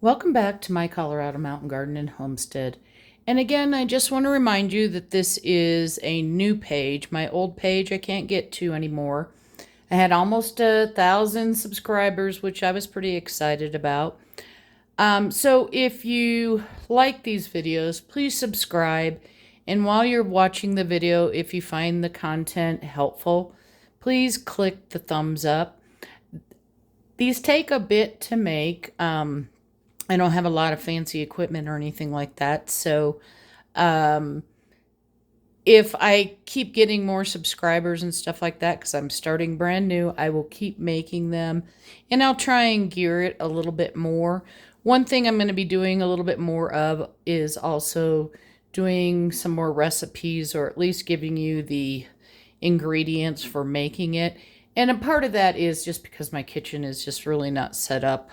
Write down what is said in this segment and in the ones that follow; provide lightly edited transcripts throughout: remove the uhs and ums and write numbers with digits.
Welcome back to my Colorado Mountain Garden and Homestead. And again, I just want to remind you that this is a new page. My old page I can't get to anymore. I had almost 1,000 subscribers, which I was pretty excited about. So if you like these videos, please subscribe. And while you're watching the video, if you find the content helpful, please click the thumbs up. These take a bit to make. I don't have a lot of fancy equipment or anything like that. So if I keep getting more subscribers and stuff like that, because I'm starting brand new, I will keep making them. And I'll try and gear it a little bit more. One thing I'm going to be doing a little bit more of is also doing some more recipes, or at least giving you the ingredients for making it. And a part of that is just because my kitchen is just really not set up.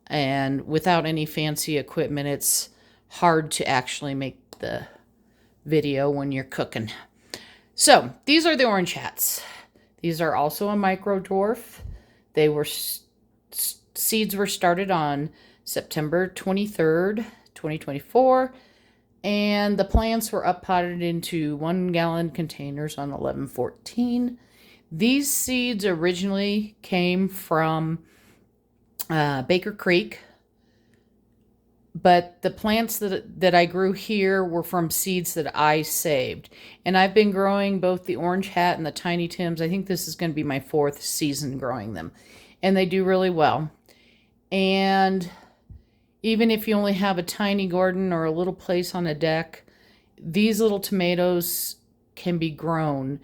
And without any fancy equipment, it's hard to actually make the video when you're cooking. So these are the orange hats. These are also a micro dwarf. They were seeds were started on September 23rd, 2024. And the plants were up potted into 1-gallon containers on 11/14. These seeds originally came from Baker Creek, but the plants that I grew here were from seeds that I saved. And I've been growing both the Orange Hat and the Tiny Tims. I think this is going to be my 4th season growing them. And they do really well. And even if you only have a tiny garden or a little place on a deck, these little tomatoes can be grown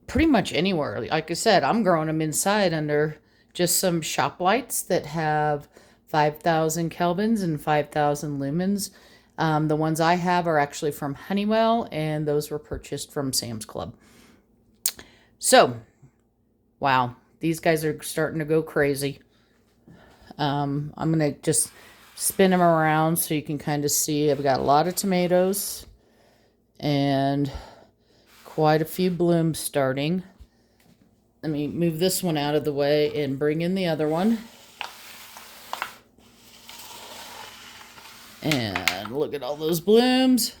pretty much anywhere. Like I said, I'm growing them inside under just some shop lights that have 5,000 kelvins and 5,000 lumens. The ones I have are actually from Honeywell, and those were purchased from Sam's Club. So, wow, these guys are starting to go crazy. I'm going to just spin them around so you can kind of see. I've got a lot of tomatoes and quite a few blooms starting. Let me move this one out of the way and bring in the other one. And look at all those blooms.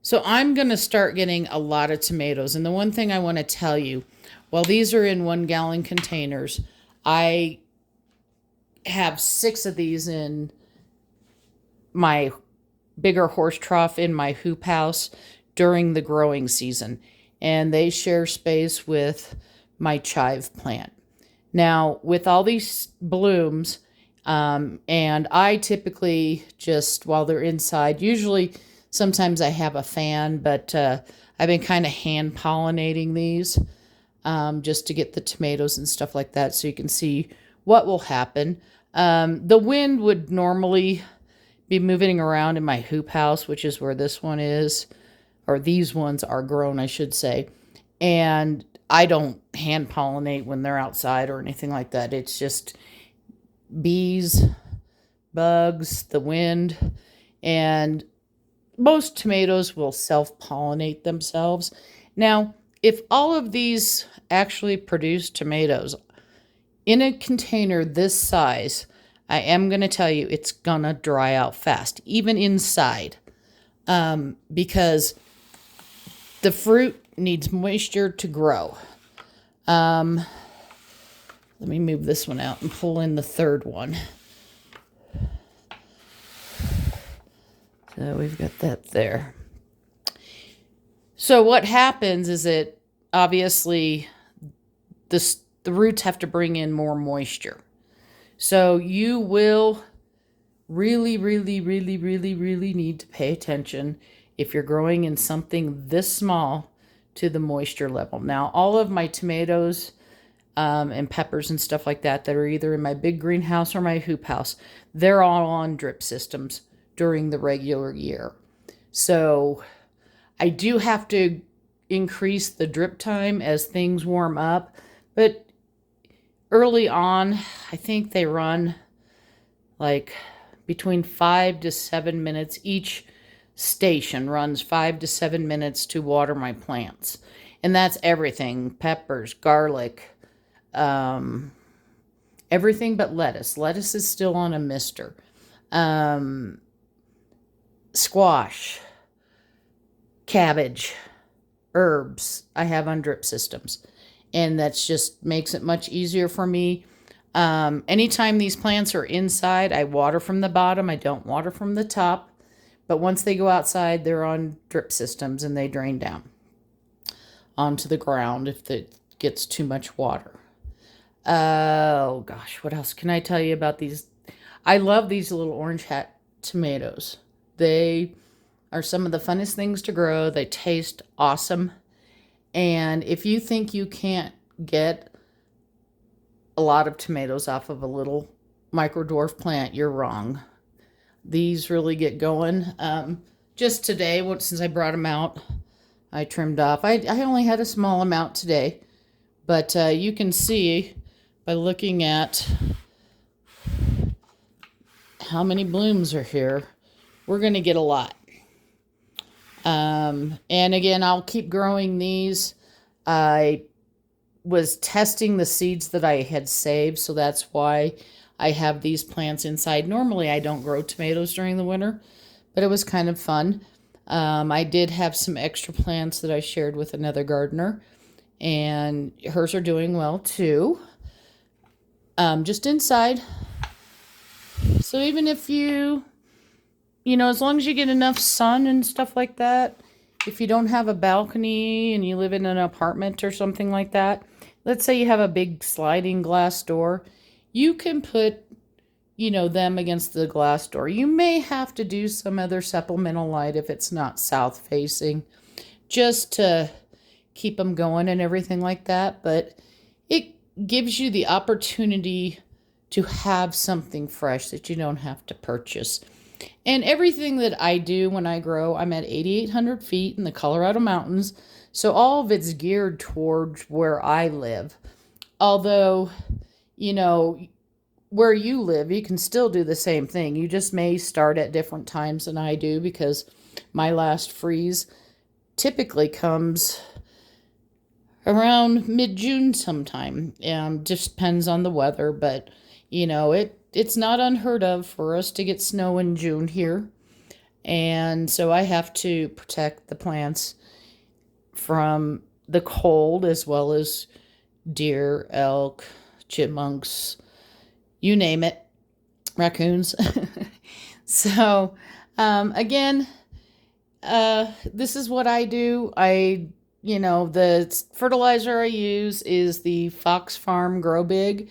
So I'm going to start getting a lot of tomatoes. And the one thing I want to tell you, while these are in 1-gallon containers, I have 6 of these in my bigger horse trough in my hoop house during the growing season. And they share space with my chive plant. Now, with all these blooms, and I typically just, while they're inside, usually sometimes I have a fan, but I've been kind of hand pollinating these just to get the tomatoes and stuff like that, so you can see what will happen. The wind would normally be moving around in my hoop house, which is where this one is, or these ones are grown, I should say. And I don't hand pollinate when they're outside or anything like that. It's just bees, bugs, the wind, and most tomatoes will self-pollinate themselves. Now, if all of these actually produce tomatoes in a container this size, I am going to tell you it's going to dry out fast, even inside, because the fruit needs moisture to grow. Let me move this one out and pull in the third one. So we've got that there. So what happens is that obviously the roots have to bring in more moisture. So you will really need to pay attention if you're growing in something this small to the moisture level. Now, all of my tomatoes and peppers and stuff like that that are either in my big greenhouse or my hoop house, they're all on drip systems during the regular year. So I do have to increase the drip time as things warm up, but early on, I think they run like between 5 to 7 minutes. Each station runs 5 to 7 minutes to water my plants. And that's everything: peppers, garlic, Everything but lettuce. Lettuce is still on a mister. Um, Squash, cabbage, herbs, I have on drip systems. And that's just makes it much easier for me. Anytime these plants are inside, I water from the bottom. I don't water from the top. But once they go outside, they're on drip systems and they drain down onto the ground if it gets too much water. Oh gosh, what else can I tell you about these? I love these little orange hat tomatoes. They are some of the funnest things to grow. They taste awesome. And if you think you can't get a lot of tomatoes off of a little micro dwarf plant, you're wrong. These really get going. Just today, since I brought them out, I trimmed off. I only had a small amount today, but you can see by looking at how many blooms are here, we're going to get a lot. And again, I'll keep growing these. I was testing the seeds that I had saved, so that's why I have these plants inside. Normally, I don't grow tomatoes during the winter, but it was kind of fun. I did have some extra plants that I shared with another gardener, and hers are doing well too. Just inside. So even if as long as you get enough sun and stuff like that, if you don't have a balcony and you live in an apartment or something like that, let's say you have a big sliding glass door, you can put, them against the glass door. You may have to do some other supplemental light if it's not south facing, just to keep them going and everything like that. But it gives you the opportunity to have something fresh that you don't have to purchase. And everything that I do when I grow, I'm at 8,800 feet in the Colorado mountains. So all of it's geared towards where I live. Although, where you live, you can still do the same thing. You just may start at different times than I do, because my last freeze typically comes around mid-June sometime. Just depends on the weather, but it's not unheard of for us to get snow in June here. And so I have to protect the plants from the cold, as well as deer, elk, chipmunks, you name it, raccoons. So, again, this is what I do. The fertilizer I use is the Fox Farm Grow Big.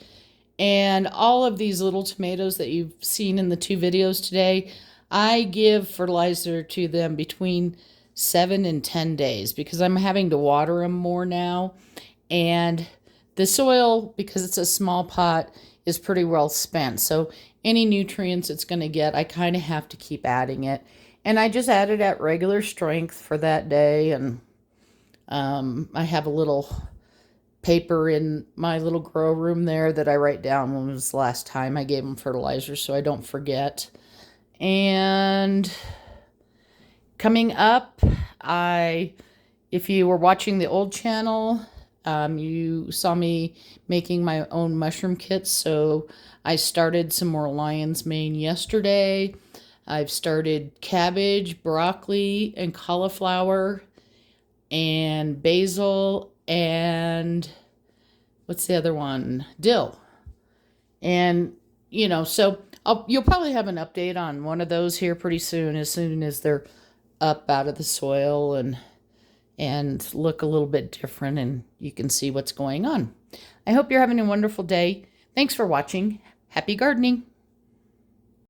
And all of these little tomatoes that you've seen in the 2 videos today, I give fertilizer to them between 7 and 10 days, because I'm having to water them more now. And the soil, because it's a small pot, is pretty well spent. So any nutrients it's going to get, I kind of have to keep adding it. And I just add it at regular strength for that day. And I have a little paper in my little grow room there that I write down when was the last time I gave them fertilizer, so I don't forget. And coming up, if you were watching the old channel, you saw me making my own mushroom kits. So I started some more lion's mane yesterday. I've started cabbage, broccoli, and cauliflower, and basil, and what's the other one? Dill. And, so you'll probably have an update on one of those here pretty soon as they're up out of the soil and look a little bit different, and you can see what's going on. I hope you're having a wonderful day. Thanks for watching. Happy gardening.